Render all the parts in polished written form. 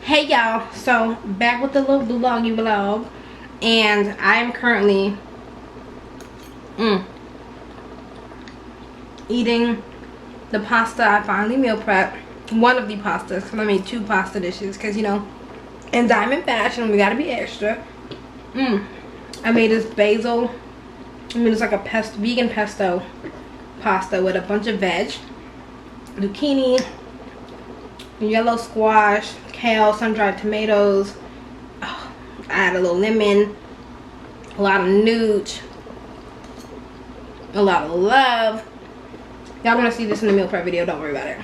Hey y'all, so back with the little vloggy vlog, and I am currently eating the pasta I finally meal prepped. One of the pastas, because I made 2 pasta dishes, because you know, in diamond fashion we gotta be extra. I made this basil, it's like a vegan pesto pasta with a bunch of veg, zucchini, yellow squash, kale, sun-dried tomatoes. Oh, I add a little lemon, a lot of nooch, a lot of love. Y'all want to see this in the meal prep video, don't worry about it.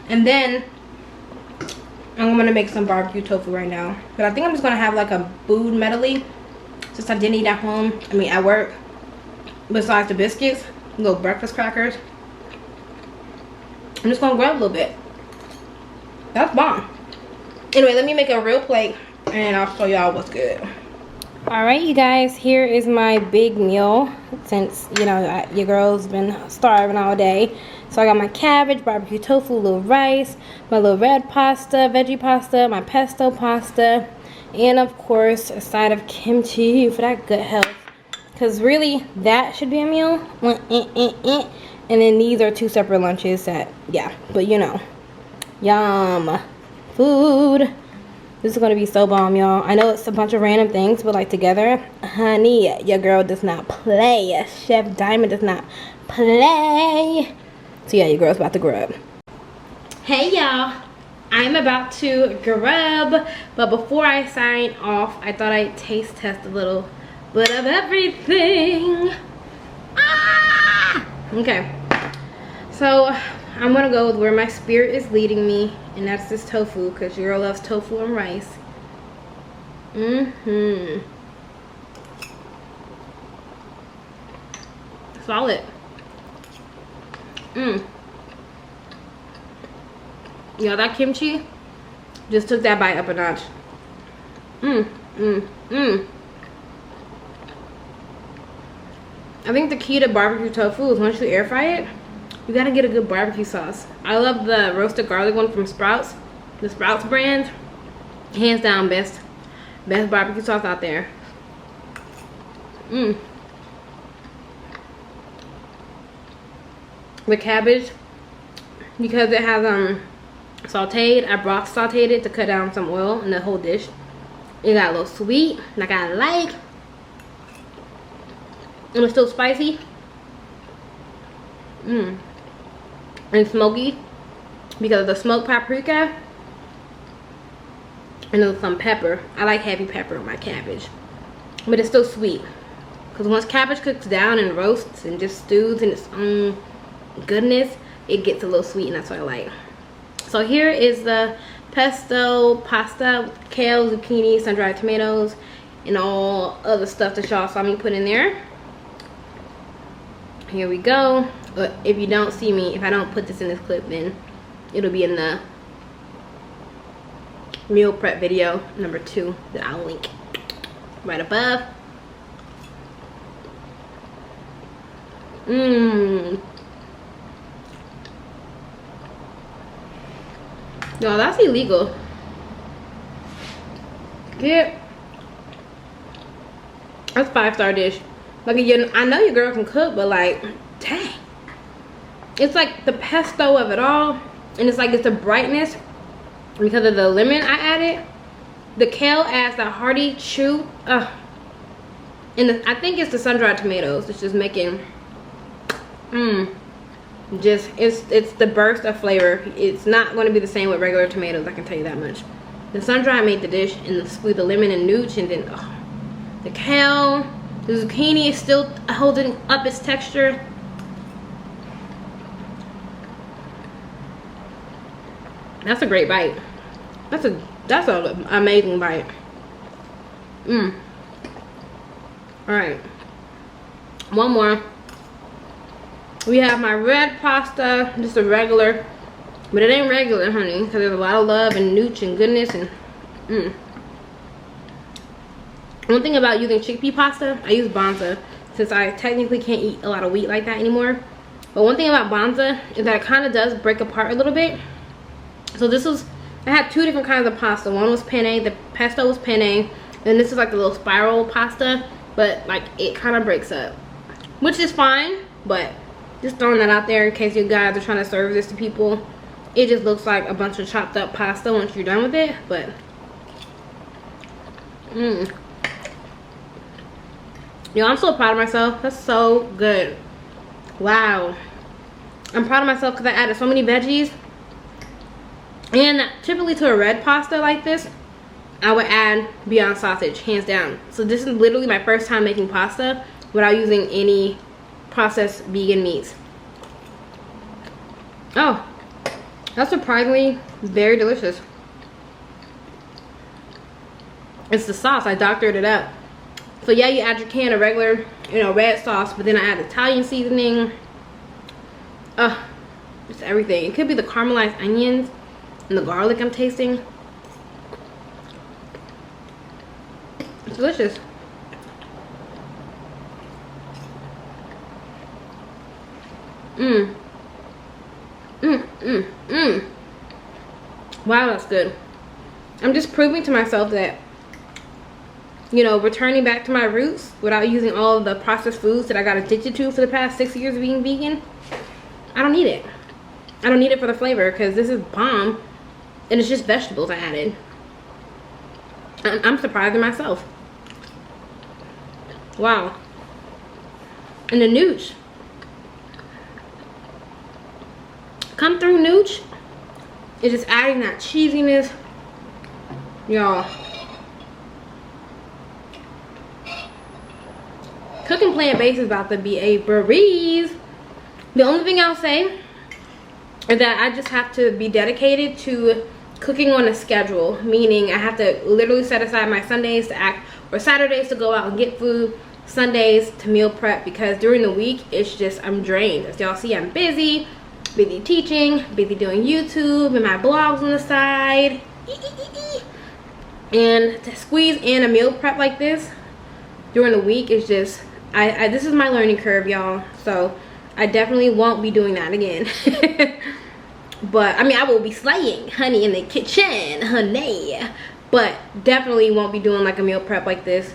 And then I'm gonna make some barbecue tofu right now, but I think I'm just gonna have like a food medley since I didn't eat at home, at work. Besides the biscuits, little breakfast crackers, I'm just gonna grab a little bit. That's bomb. Anyway, let me make a real plate and I'll show y'all what's good. Alright you guys, here is my big meal since, you know, your girl's been starving all day. So I got my cabbage, barbecue tofu, little rice, my little red pasta, veggie pasta, my pesto pasta, and of course a side of kimchi for that good health. Because really, that should be a meal. And then these are 2 separate lunches that, yeah, but you know. Yum. Food. This is going to be so bomb, y'all. I know it's a bunch of random things, but like together, honey, your girl does not play. Chef Diamond does not play. So yeah, your girl's about to grub. Hey y'all, I'm about to grub, but before I sign off, I thought I'd taste test a little bit of everything. Okay, so I'm gonna go with where my spirit is leading me, and that's this tofu, because your girl loves tofu and rice. Solid. Y'all, that kimchi just took that bite up a notch. I think the key to barbecue tofu is once you air fry it, you gotta get a good barbecue sauce. I love the roasted garlic one from Sprouts, the Sprouts brand. Hands down, best barbecue sauce out there. The cabbage, because it has sauteed, I broth sauteed it to cut down some oil in the whole dish. It got a little sweet, like I like, and it's still spicy. And smoky because of the smoked paprika, and there's some pepper. I like heavy pepper on my cabbage, but it's still sweet because once cabbage cooks down and roasts and just stews in its own goodness, it gets a little sweet, and that's what I like. So here is the pesto pasta, kale, zucchini, sun-dried tomatoes, and all other stuff that y'all saw me put in there. Here we go. But if you don't see me, if I don't put this in this clip, then it'll be in the meal prep video number 2 that I'll link right above. Y'all, that's illegal. Yeah, that's 5-star dish. Like, I know your girl can cook, but like, dang. It's like the pesto of it all, and it's like it's a brightness because of the lemon I added. The kale adds that hearty chew, and I think it's the sun-dried tomatoes. It's just making, it's the burst of flavor. It's not going to be the same with regular tomatoes, I can tell you that much. The sun-dried made the dish, and the lemon and nooch, and then the kale, the zucchini is still holding up its texture. That's a great bite. That's an amazing bite. Alright. One more. We have my red pasta, just a regular, but it ain't regular, honey, because there's a lot of love and nooch and goodness and One thing about using chickpea pasta, I use Banza since I technically can't eat a lot of wheat like that anymore. But one thing about Banza is that it kind of does break apart a little bit. So this was I had 2 different kinds of pasta. One was penne, the pesto was penne, and this is like the little spiral pasta, but like it kind of breaks up, which is fine, but just throwing that out there in case you guys are trying to serve this to people. It just looks like a bunch of chopped up pasta once you're done with it, but yo, I'm so proud of myself. That's so good. Wow. I'm proud of myself because I added so many veggies. And typically to a red pasta like this, I would add Beyond sausage, hands down. So this is literally my first time making pasta without using any processed vegan meats. Oh, that's surprisingly very delicious. It's the sauce. I doctored it up. So yeah, you add your can of regular, red sauce, but then I add Italian seasoning. Just everything. It could be the caramelized onions and the garlic I'm tasting. It's delicious. Wow, that's good. I'm just proving to myself that, returning back to my roots without using all of the processed foods that I got addicted to for the past 6 years of being vegan, I don't need it. I don't need it for the flavor because this is bomb and it's just vegetables I added. I'm surprised in myself. Wow. And the nooch. Come through, nooch. It's just adding that cheesiness. Y'all. Cooking plant-based is about to be a breeze. The only thing I'll say is that I just have to be dedicated to cooking on a schedule, meaning I have to literally set aside my Sundays to act, or Saturdays to go out and get food, Sundays to meal prep, because during the week it's just, I'm drained. As y'all see, I'm busy teaching, busy doing YouTube and my blogs on the side, and to squeeze in a meal prep like this during the week is just, this is my learning curve, y'all. So I definitely won't be doing that again. But I mean, I will be slaying honey in the kitchen, honey, but definitely won't be doing like a meal prep like this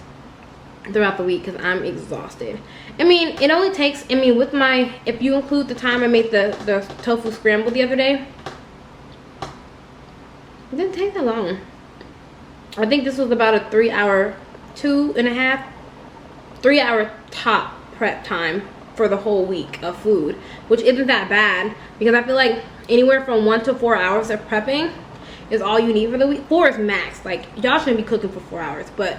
throughout the week because I'm exhausted. I mean, it only takes, with my, if you include the time I made the tofu scramble the other day, it didn't take that long. I think this was about a 3-hour, 3-hour top prep time for the whole week of food, which isn't that bad because I feel like anywhere from 1 to 4 hours of prepping is all you need for the week. 4 is max. Like, y'all shouldn't be cooking for 4 hours, but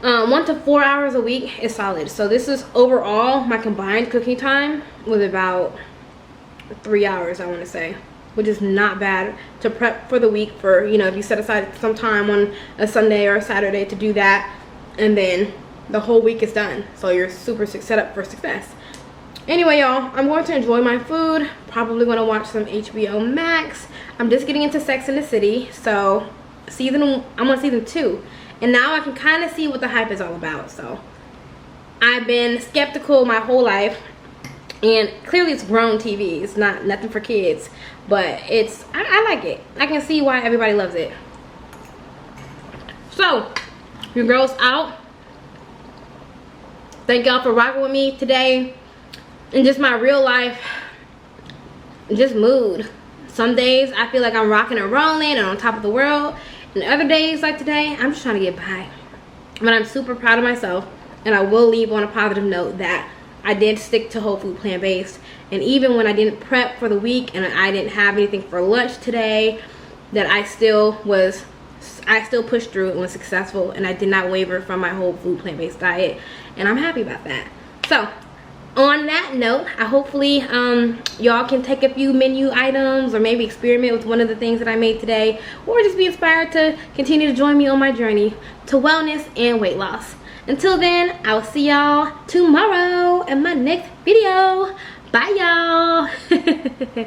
1 to 4 hours a week is solid. So this is overall my combined cooking time was about 3 hours, I want to say, which is not bad to prep for the week. For, if you set aside some time on a Sunday or a Saturday to do that, and then the whole week is done, so you're super set up for success. Anyway, y'all, I'm going to enjoy my food. Probably going to watch some HBO Max. I'm just getting into Sex and the City, so I'm on season 2, and now I can kind of see what the hype is all about. So I've been skeptical my whole life, and clearly it's grown TV. It's nothing for kids, but I like it. I can see why everybody loves it. So your girl's out. Thank y'all for rocking with me today. And just my real life, just mood. Some days I feel like I'm rocking and rolling and on top of the world, and other days like today, I'm just trying to get by. But I'm super proud of myself, and I will leave on a positive note that I did stick to whole food plant-based, and even when I didn't prep for the week and I didn't have anything for lunch today, that I still pushed through and was successful, and I did not waver from my whole food plant-based diet, and I'm happy about that. So on that note, I hopefully y'all can take a few menu items or maybe experiment with one of the things that I made today, or just be inspired to continue to join me on my journey to wellness and weight loss. Until then, I will see y'all tomorrow in my next video. Bye, y'all.